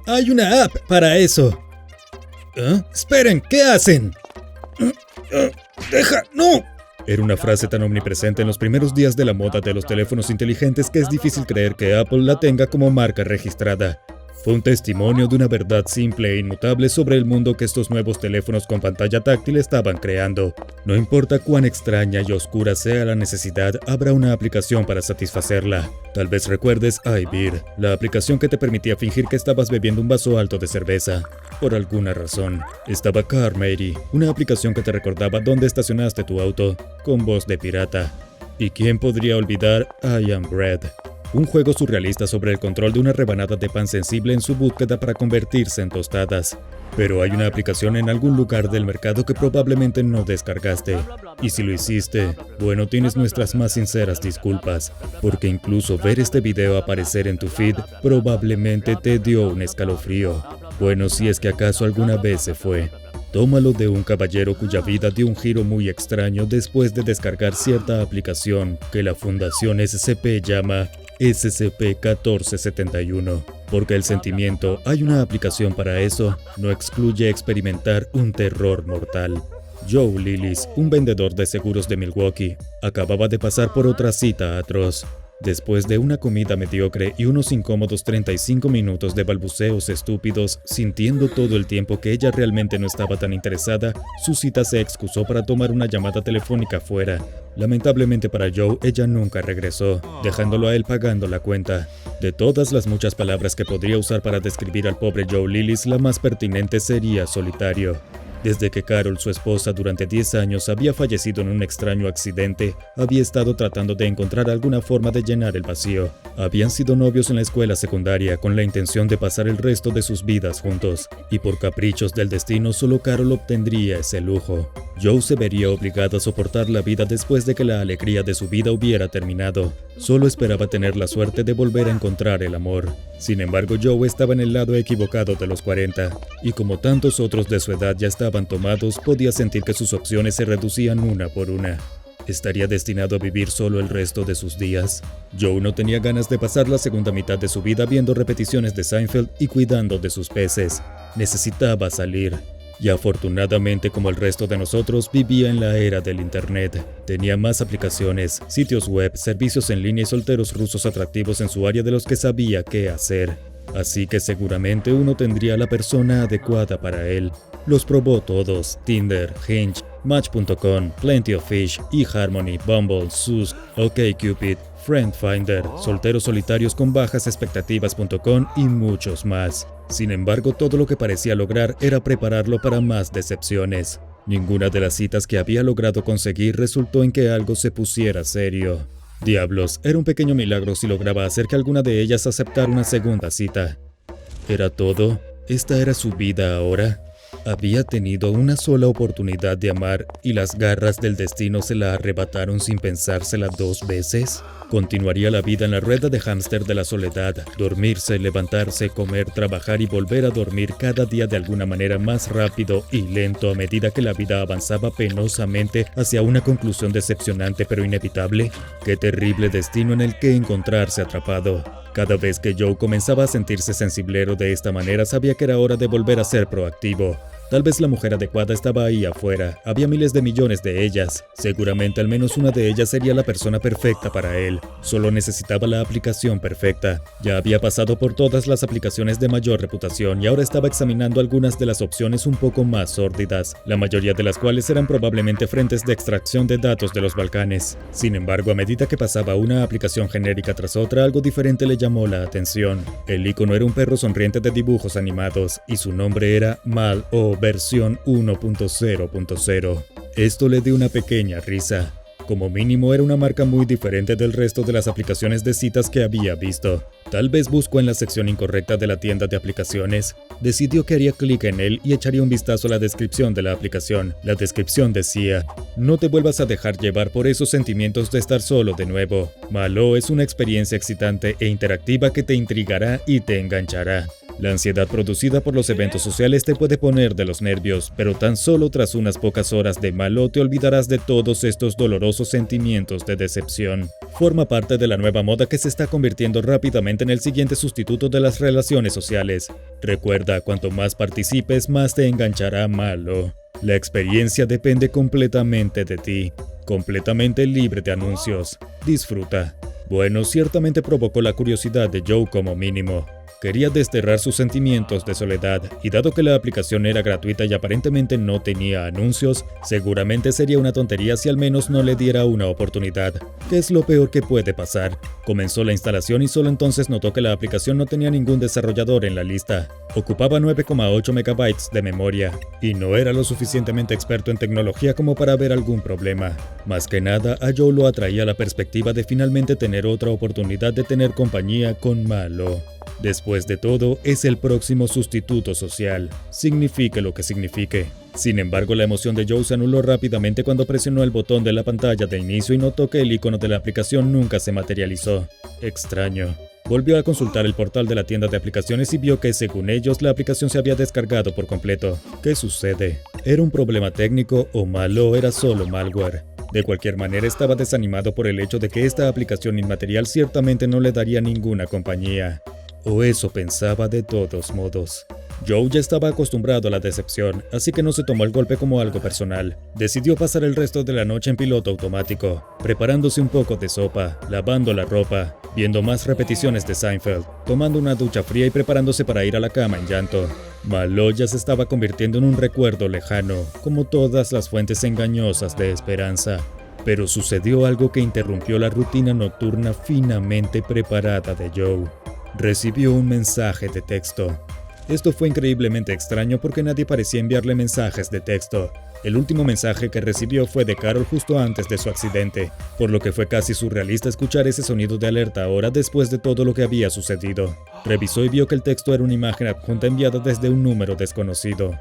Hay una app para eso. Esperen, ¿qué hacen? ¡Deja! ¡No! Era una frase tan omnipresente en los primeros días de la moda de los teléfonos inteligentes que es difícil creer que Apple la tenga como marca registrada. Fue un testimonio de una verdad simple e inmutable sobre el mundo que estos nuevos teléfonos con pantalla táctil estaban creando. No importa cuán extraña y oscura sea la necesidad, habrá una aplicación para satisfacerla. Tal vez recuerdes iBeer, la aplicación que te permitía fingir que estabas bebiendo un vaso alto de cerveza. Por alguna razón, estaba CarMatey, una aplicación que te recordaba dónde estacionaste tu auto, con voz de pirata. ¿Y quién podría olvidar I Am Bread? Un juego surrealista sobre el control de una rebanada de pan sensible en su búsqueda para convertirse en tostadas. Pero hay una aplicación en algún lugar del mercado que probablemente no descargaste. Y si lo hiciste, bueno, tienes nuestras más sinceras disculpas, porque incluso ver este video aparecer en tu feed probablemente te dio un escalofrío. Bueno, si es que acaso alguna vez se fue. Tómalo de un caballero cuya vida dio un giro muy extraño después de descargar cierta aplicación que la Fundación SCP llama SCP-1471, porque el sentimiento, hay una aplicación para eso, no excluye experimentar un terror mortal. Joe Lillis, un vendedor de seguros de Milwaukee, acababa de pasar por otra cita atroz. Después de una comida mediocre y unos incómodos 35 minutos de balbuceos estúpidos, sintiendo todo el tiempo que ella realmente no estaba tan interesada, su cita se excusó para tomar una llamada telefónica fuera. Lamentablemente para Joe, ella nunca regresó, dejándolo a él pagando la cuenta. De todas las muchas palabras que podría usar para describir al pobre Joe Lillis, la más pertinente sería solitario. Desde que Carol, su esposa, durante 10 años había fallecido en un extraño accidente, había estado tratando de encontrar alguna forma de llenar el vacío. Habían sido novios en la escuela secundaria con la intención de pasar el resto de sus vidas juntos, y por caprichos del destino solo Carol obtendría ese lujo. Joe se vería obligado a soportar la vida después de que la alegría de su vida hubiera terminado. Solo esperaba tener la suerte de volver a encontrar el amor. Sin embargo, Joe estaba en el lado equivocado de los 40, y como tantos otros de su edad ya estaban tomados, podía sentir que sus opciones se reducían una por una. ¿Estaría destinado a vivir solo el resto de sus días? Joe no tenía ganas de pasar la segunda mitad de su vida viendo repeticiones de Seinfeld y cuidando de sus peces. Necesitaba salir. Y afortunadamente, como el resto de nosotros, vivía en la era del internet. Tenía más aplicaciones, sitios web, servicios en línea y solteros rusos atractivos en su área de los que sabía qué hacer. Así que seguramente uno tendría la persona adecuada para él. Los probó todos: Tinder, Hinge, Match.com, Plenty of Fish, eHarmony, Bumble, Susk, OkCupid, FriendFinder, solteros solitarios con bajas expectativas.com y muchos más. Sin embargo, todo lo que parecía lograr era prepararlo para más decepciones. Ninguna de las citas que había logrado conseguir resultó en que algo se pusiera serio. Diablos, era un pequeño milagro si lograba hacer que alguna de ellas aceptara una segunda cita. ¿Era todo? ¿Esta era su vida ahora? Había tenido una sola oportunidad de amar y las garras del destino se la arrebataron sin pensársela 2 veces. Continuaría la vida en la rueda de hámster de la soledad, dormirse, levantarse, comer, trabajar y volver a dormir cada día de alguna manera más rápido y lento a medida que la vida avanzaba penosamente hacia una conclusión decepcionante pero inevitable. Qué terrible destino en el que encontrarse atrapado. Cada vez que Joe comenzaba a sentirse sensiblero de esta manera, sabía que era hora de volver a ser proactivo. Tal vez la mujer adecuada estaba ahí afuera, había miles de millones de ellas. Seguramente al menos una de ellas sería la persona perfecta para él. Solo necesitaba la aplicación perfecta. Ya había pasado por todas las aplicaciones de mayor reputación y ahora estaba examinando algunas de las opciones un poco más sórdidas, la mayoría de las cuales eran probablemente frentes de extracción de datos de los Balcanes. Sin embargo, a medida que pasaba una aplicación genérica tras otra, algo diferente le llamó la atención. El icono era un perro sonriente de dibujos animados y su nombre era Mal o versión 1.0.0. Esto le dio una pequeña risa. Como mínimo era una marca muy diferente del resto de las aplicaciones de citas que había visto. Tal vez buscó en la sección incorrecta de la tienda de aplicaciones. Decidió que haría clic en él y echaría un vistazo a la descripción de la aplicación. La descripción decía: no te vuelvas a dejar llevar por esos sentimientos de estar solo de nuevo. Malo es una experiencia excitante e interactiva que te intrigará y te enganchará. La ansiedad producida por los eventos sociales te puede poner de los nervios, pero tan solo tras unas pocas horas de malo te olvidarás de todos estos dolorosos sentimientos de decepción. Forma parte de la nueva moda que se está convirtiendo rápidamente en el siguiente sustituto de las relaciones sociales. Recuerda, cuanto más participes, más te enganchará malo. La experiencia depende completamente de ti, completamente libre de anuncios. Disfruta. Bueno, ciertamente provocó la curiosidad de Joe como mínimo. Quería desterrar sus sentimientos de soledad, y dado que la aplicación era gratuita y aparentemente no tenía anuncios, seguramente sería una tontería si al menos no le diera una oportunidad. ¿Qué es lo peor que puede pasar? Comenzó la instalación y solo entonces notó que la aplicación no tenía ningún desarrollador en la lista. Ocupaba 9,8 megabytes de memoria, y no era lo suficientemente experto en tecnología como para ver algún problema. Más que nada, a Joe lo atraía la perspectiva de finalmente tener otra oportunidad de tener compañía con Malo. Después de todo, es el próximo sustituto social, signifique lo que signifique. Sin embargo, la emoción de Joe se anuló rápidamente cuando presionó el botón de la pantalla de inicio y notó que el icono de la aplicación nunca se materializó. Extraño. Volvió a consultar el portal de la tienda de aplicaciones y vio que, según ellos, la aplicación se había descargado por completo. ¿Qué sucede? ¿Era un problema técnico o Malo era solo malware? De cualquier manera, estaba desanimado por el hecho de que esta aplicación inmaterial ciertamente no le daría ninguna compañía. O eso pensaba de todos modos. Joe ya estaba acostumbrado a la decepción, así que no se tomó el golpe como algo personal. Decidió pasar el resto de la noche en piloto automático, preparándose un poco de sopa, lavando la ropa, viendo más repeticiones de Seinfeld, tomando una ducha fría y preparándose para ir a la cama en llanto. Malo ya se estaba convirtiendo en un recuerdo lejano, como todas las fuentes engañosas de esperanza. Pero sucedió algo que interrumpió la rutina nocturna finamente preparada de Joe. Recibió un mensaje de texto. Esto fue increíblemente extraño porque nadie parecía enviarle mensajes de texto. El último mensaje que recibió fue de Carol justo antes de su accidente, por lo que fue casi surrealista escuchar ese sonido de alerta ahora después de todo lo que había sucedido. Revisó y vio que el texto era una imagen adjunta enviada desde un número desconocido.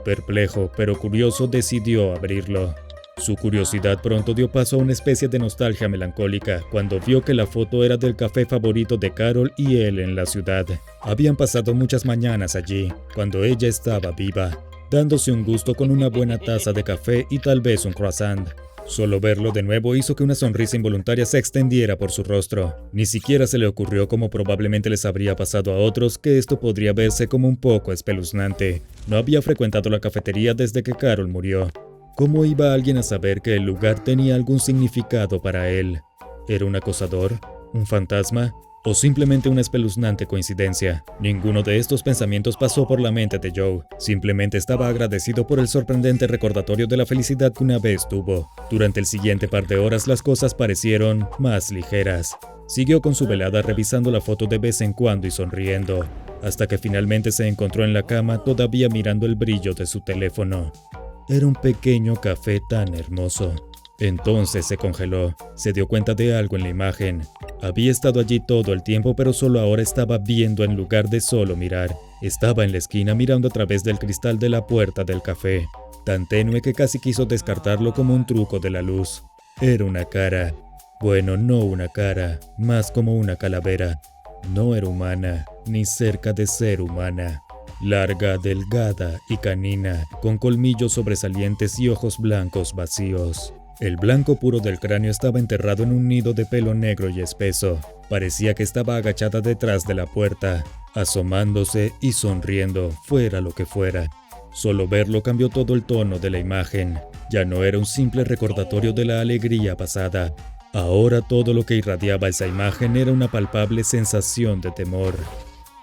Perplejo, pero curioso, decidió abrirlo. Su curiosidad pronto dio paso a una especie de nostalgia melancólica cuando vio que la foto era del café favorito de Carol y él en la ciudad. Habían pasado muchas mañanas allí, cuando ella estaba viva, dándose un gusto con una buena taza de café y tal vez un croissant. Solo verlo de nuevo hizo que una sonrisa involuntaria se extendiera por su rostro. Ni siquiera se le ocurrió, como probablemente les habría pasado a otros, que esto podría verse como un poco espeluznante. No había frecuentado la cafetería desde que Carol murió. ¿Cómo iba alguien a saber que el lugar tenía algún significado para él? ¿Era un acosador? ¿Un fantasma? ¿O simplemente una espeluznante coincidencia? Ninguno de estos pensamientos pasó por la mente de Joe. Simplemente estaba agradecido por el sorprendente recordatorio de la felicidad que una vez tuvo. Durante el siguiente par de horas las cosas parecieron más ligeras. Siguió con su velada revisando la foto de vez en cuando y sonriendo, hasta que finalmente se encontró en la cama todavía mirando el brillo de su teléfono. Era un pequeño café tan hermoso. Entonces se congeló. Se dio cuenta de algo en la imagen. Había estado allí todo el tiempo, pero solo ahora estaba viendo en lugar de solo mirar. Estaba en la esquina mirando a través del cristal de la puerta del café, tan tenue que casi quiso descartarlo como un truco de la luz. Era una cara. Bueno, no una cara, más como una calavera. No era humana, ni cerca de ser humana. Larga, delgada y canina, con colmillos sobresalientes y ojos blancos vacíos. El blanco puro del cráneo estaba enterrado en un nido de pelo negro y espeso. Parecía que estaba agachada detrás de la puerta, asomándose y sonriendo, fuera lo que fuera. Solo verlo cambió todo el tono de la imagen. Ya no era un simple recordatorio de la alegría pasada. Ahora todo lo que irradiaba esa imagen era una palpable sensación de temor.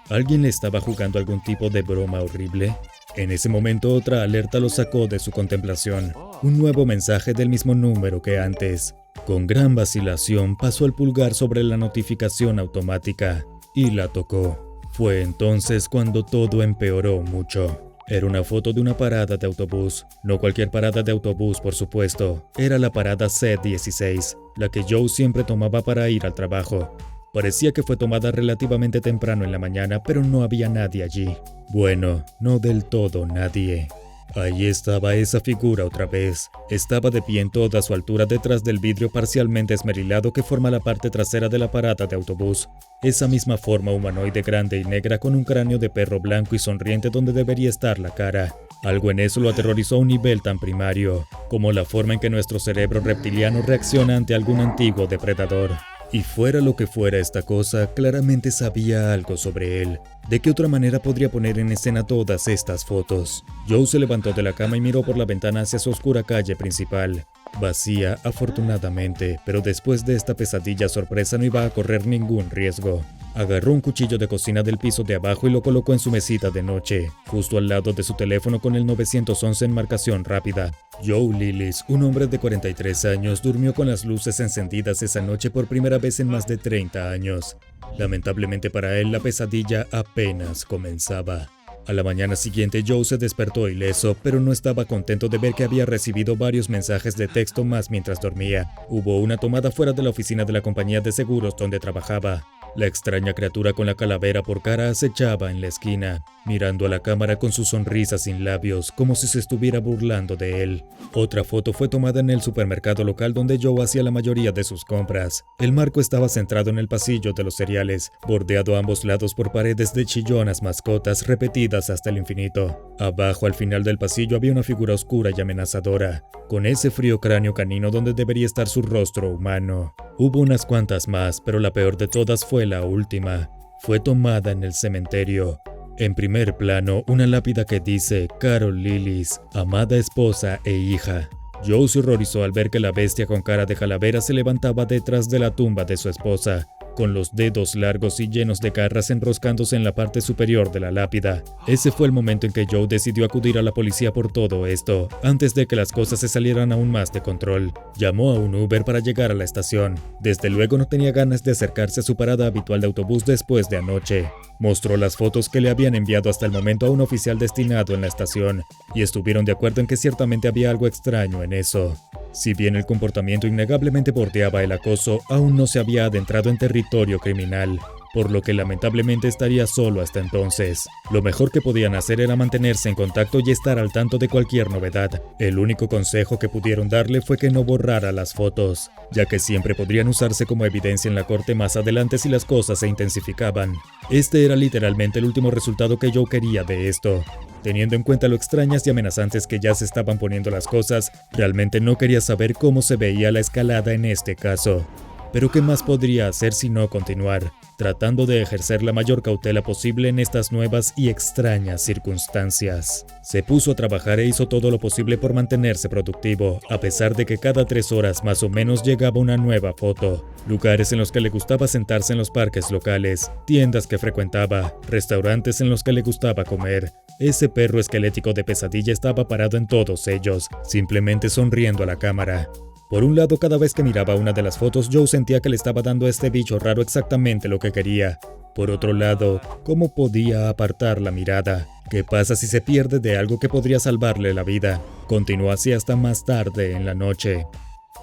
¿Alguien le estaba jugando algún tipo de broma horrible? En ese momento otra alerta lo sacó de su contemplación. Un nuevo mensaje del mismo número que antes. Con gran vacilación pasó el pulgar sobre la notificación automática y la tocó. Fue entonces cuando todo empeoró mucho. Era una foto de una parada de autobús. No cualquier parada de autobús, por supuesto. Era la parada C16, la que Joe siempre tomaba para ir al trabajo. Parecía que fue tomada relativamente temprano en la mañana, pero no había nadie allí. Bueno, no del todo nadie. Ahí estaba esa figura otra vez. Estaba de pie en toda su altura detrás del vidrio parcialmente esmerilado que forma la parte trasera de la parada de autobús. Esa misma forma humanoide grande y negra con un cráneo de perro blanco y sonriente donde debería estar la cara. Algo en eso lo aterrorizó a un nivel tan primario, como la forma en que nuestro cerebro reptiliano reacciona ante algún antiguo depredador. Y fuera lo que fuera esta cosa, claramente sabía algo sobre él. ¿De qué otra manera podría poner en escena todas estas fotos? Joe se levantó de la cama y miró por la ventana hacia su oscura calle principal. Vacía, afortunadamente, pero después de esta pesadilla sorpresa no iba a correr ningún riesgo. Agarró un cuchillo de cocina del piso de abajo y lo colocó en su mesita de noche, justo al lado de su teléfono con el 911 en marcación rápida. Joe Lillis, un hombre de 43 años, durmió con las luces encendidas esa noche por primera vez en más de 30 años. Lamentablemente para él, la pesadilla apenas comenzaba. A la mañana siguiente, Joe se despertó ileso, pero no estaba contento de ver que había recibido varios mensajes de texto más mientras dormía. Hubo una tomada fuera de la oficina de la compañía de seguros donde trabajaba. La extraña criatura con la calavera por cara acechaba en la esquina, mirando a la cámara con su sonrisa sin labios, como si se estuviera burlando de él. Otra foto fue tomada en el supermercado local donde Joe hacía la mayoría de sus compras. El marco estaba centrado en el pasillo de los cereales, bordeado a ambos lados por paredes de chillonas mascotas repetidas hasta el infinito. Abajo, al final del pasillo, había una figura oscura y amenazadora, con ese frío cráneo canino donde debería estar su rostro humano. Hubo unas cuantas más, pero la peor de todas fue la última. Fue tomada en el cementerio. En primer plano, una lápida que dice Carol Lillis, amada esposa e hija. Joe se horrorizó al ver que la bestia con cara de calavera se levantaba detrás de la tumba de su esposa, con los dedos largos y llenos de garras enroscándose en la parte superior de la lápida. Ese fue el momento en que Joe decidió acudir a la policía por todo esto, antes de que las cosas se salieran aún más de control. Llamó a un Uber para llegar a la estación. Desde luego no tenía ganas de acercarse a su parada habitual de autobús después de anoche. Mostró las fotos que le habían enviado hasta el momento a un oficial destinado en la estación, y estuvieron de acuerdo en que ciertamente había algo extraño en eso. Si bien el comportamiento innegablemente bordeaba el acoso, aún no se había adentrado en territorio criminal, por lo que lamentablemente estaría solo hasta entonces. Lo mejor que podían hacer era mantenerse en contacto y estar al tanto de cualquier novedad. El único consejo que pudieron darle fue que no borrara las fotos, ya que siempre podrían usarse como evidencia en la corte más adelante si las cosas se intensificaban. Este era literalmente el último resultado que Joe quería de esto. Teniendo en cuenta lo extrañas y amenazantes que ya se estaban poniendo las cosas, realmente no quería saber cómo se veía la escalada en este caso. Pero ¿qué más podría hacer si no continuar, tratando de ejercer la mayor cautela posible en estas nuevas y extrañas circunstancias? Se puso a trabajar e hizo todo lo posible por mantenerse productivo, a pesar de que cada 3 horas más o menos llegaba una nueva foto. Lugares en los que le gustaba sentarse en los parques locales, tiendas que frecuentaba, restaurantes en los que le gustaba comer. Ese perro esquelético de pesadilla estaba parado en todos ellos, simplemente sonriendo a la cámara. Por un lado, cada vez que miraba una de las fotos, Joe sentía que le estaba dando a este bicho raro exactamente lo que quería. Por otro lado, ¿cómo podía apartar la mirada? ¿Qué pasa si se pierde de algo que podría salvarle la vida? Continuó así hasta más tarde en la noche.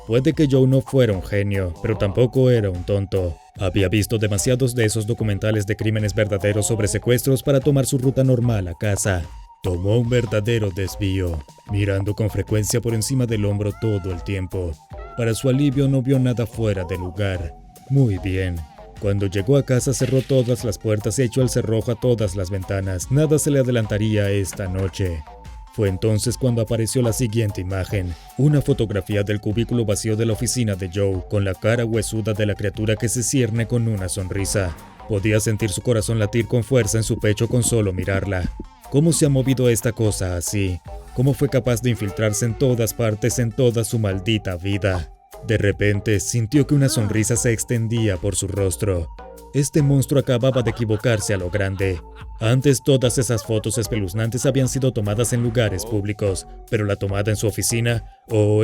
Puede que Joe no fuera un genio, pero tampoco era un tonto. Había visto demasiados de esos documentales de crímenes verdaderos sobre secuestros para tomar su ruta normal a casa. Tomó un verdadero desvío, mirando con frecuencia por encima del hombro todo el tiempo. Para su alivio no vio nada fuera de lugar. Muy bien. Cuando llegó a casa cerró todas las puertas y echó el cerrojo a todas las ventanas. Nada se le adelantaría esta noche. Fue entonces cuando apareció la siguiente imagen, una fotografía del cubículo vacío de la oficina de Joe, con la cara huesuda de la criatura que se cierne con una sonrisa. Podía sentir su corazón latir con fuerza en su pecho con solo mirarla. ¿Cómo se ha movido esta cosa así? ¿Cómo fue capaz de infiltrarse en todas partes en toda su maldita vida? De repente, sintió que una sonrisa se extendía por su rostro. Este monstruo acababa de equivocarse a lo grande. Antes todas esas fotos espeluznantes habían sido tomadas en lugares públicos, pero la tomada en su oficina,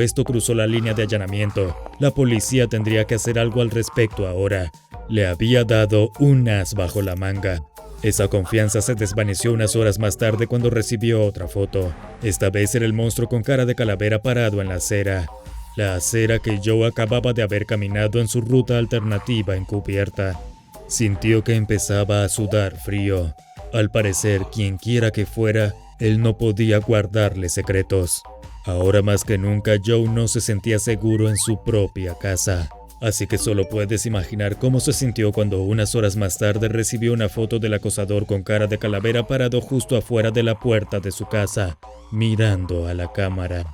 esto cruzó la línea de allanamiento. La policía tendría que hacer algo al respecto ahora. Le había dado un as bajo la manga. Esa confianza se desvaneció unas horas más tarde cuando recibió otra foto. Esta vez era el monstruo con cara de calavera parado en la acera. La acera que Joe acababa de haber caminado en su ruta alternativa encubierta. Sintió que empezaba a sudar frío. Al parecer, quienquiera que fuera, Él no podía guardarle secretos. Ahora más que nunca, Joe no se sentía seguro en su propia casa. Así que solo puedes imaginar cómo se sintió cuando unas horas más tarde recibió una foto del acosador con cara de calavera parado justo afuera de la puerta de su casa, mirando a la cámara.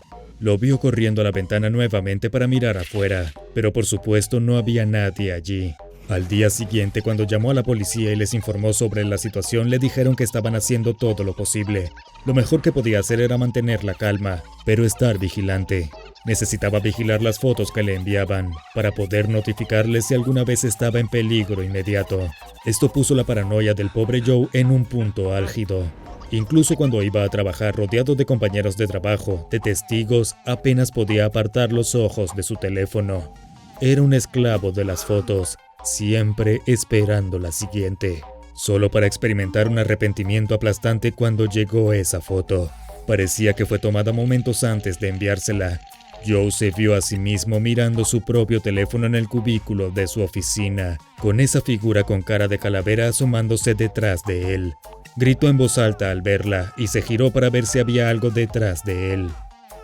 Lo vio corriendo a la ventana nuevamente para mirar afuera, pero por supuesto no había nadie allí. Al día siguiente, cuando llamó a la policía y les informó sobre la situación, le dijeron que estaban haciendo todo lo posible. Lo mejor que podía hacer era mantener la calma, pero estar vigilante. Necesitaba vigilar las fotos que le enviaban, para poder notificarles si alguna vez estaba en peligro inmediato. Esto puso la paranoia del pobre Joe en un punto álgido. Incluso cuando iba a trabajar rodeado de compañeros de trabajo, de testigos, apenas podía apartar los ojos de su teléfono. Era un esclavo de las fotos, siempre esperando la siguiente, solo para experimentar un arrepentimiento aplastante cuando llegó esa foto. Parecía que fue tomada momentos antes de enviársela. Joe se vio a sí mismo mirando su propio teléfono en el cubículo de su oficina, con esa figura con cara de calavera asomándose detrás de él. Gritó en voz alta al verla y se giró para ver si había algo detrás de él.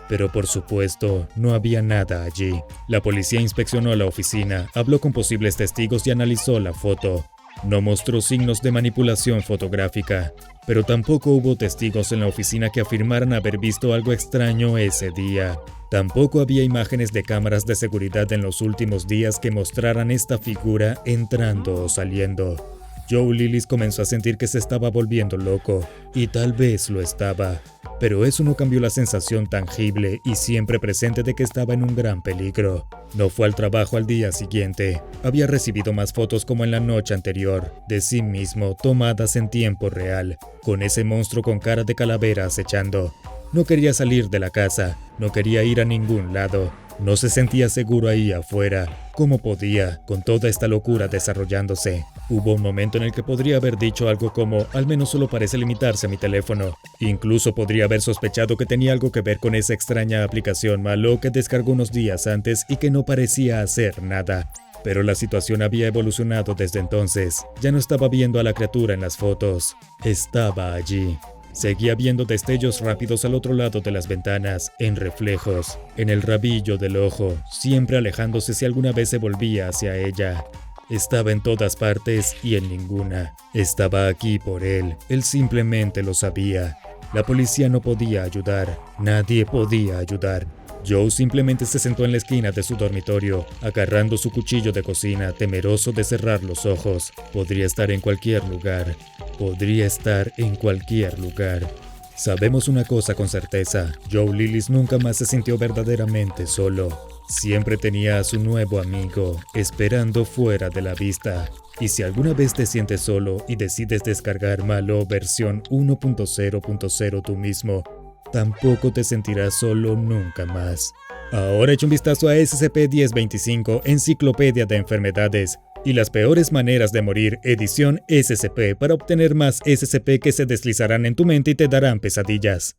Pero por supuesto, no había nada allí. La policía inspeccionó la oficina, habló con posibles testigos y analizó la foto. No mostró signos de manipulación fotográfica, pero tampoco hubo testigos en la oficina que afirmaran haber visto algo extraño ese día. Tampoco había imágenes de cámaras de seguridad en los últimos días que mostraran esta figura entrando o saliendo. Joe Lillis comenzó a sentir que se estaba volviendo loco, y tal vez lo estaba, pero eso no cambió la sensación tangible y siempre presente de que estaba en un gran peligro. No fue al trabajo al día siguiente. Había recibido más fotos como en la noche anterior, de sí mismo, tomadas en tiempo real, con ese monstruo con cara de calavera acechando. No quería salir de la casa, no quería ir a ningún lado. No se sentía seguro ahí afuera. ¿Cómo podía, con toda esta locura desarrollándose? Hubo un momento en el que podría haber dicho algo como, al menos solo parece limitarse a mi teléfono. Incluso podría haber sospechado que tenía algo que ver con esa extraña aplicación malo que descargó unos días antes y que no parecía hacer nada. Pero la situación había evolucionado desde entonces. Ya no estaba viendo a la criatura en las fotos. Estaba allí. Seguía viendo destellos rápidos al otro lado de las ventanas, en reflejos, en el rabillo del ojo, siempre alejándose si alguna vez se volvía hacia ella. Estaba en todas partes y en ninguna. Estaba aquí por él simplemente lo sabía. La policía no podía ayudar, nadie podía ayudar. Joe simplemente se sentó en la esquina de su dormitorio, agarrando su cuchillo de cocina, temeroso de cerrar los ojos. Podría estar en cualquier lugar. Podría estar en cualquier lugar. Sabemos una cosa con certeza, Joe Lillis nunca más se sintió verdaderamente solo. Siempre tenía a su nuevo amigo, esperando fuera de la vista. Y si alguna vez te sientes solo y decides descargar Malo versión 1.0.0 tú mismo, tampoco te sentirás solo nunca más. Ahora echa un vistazo a SCP-1025, Enciclopedia de Enfermedades y las peores maneras de morir, edición SCP, para obtener más SCP que se deslizarán en tu mente y te darán pesadillas.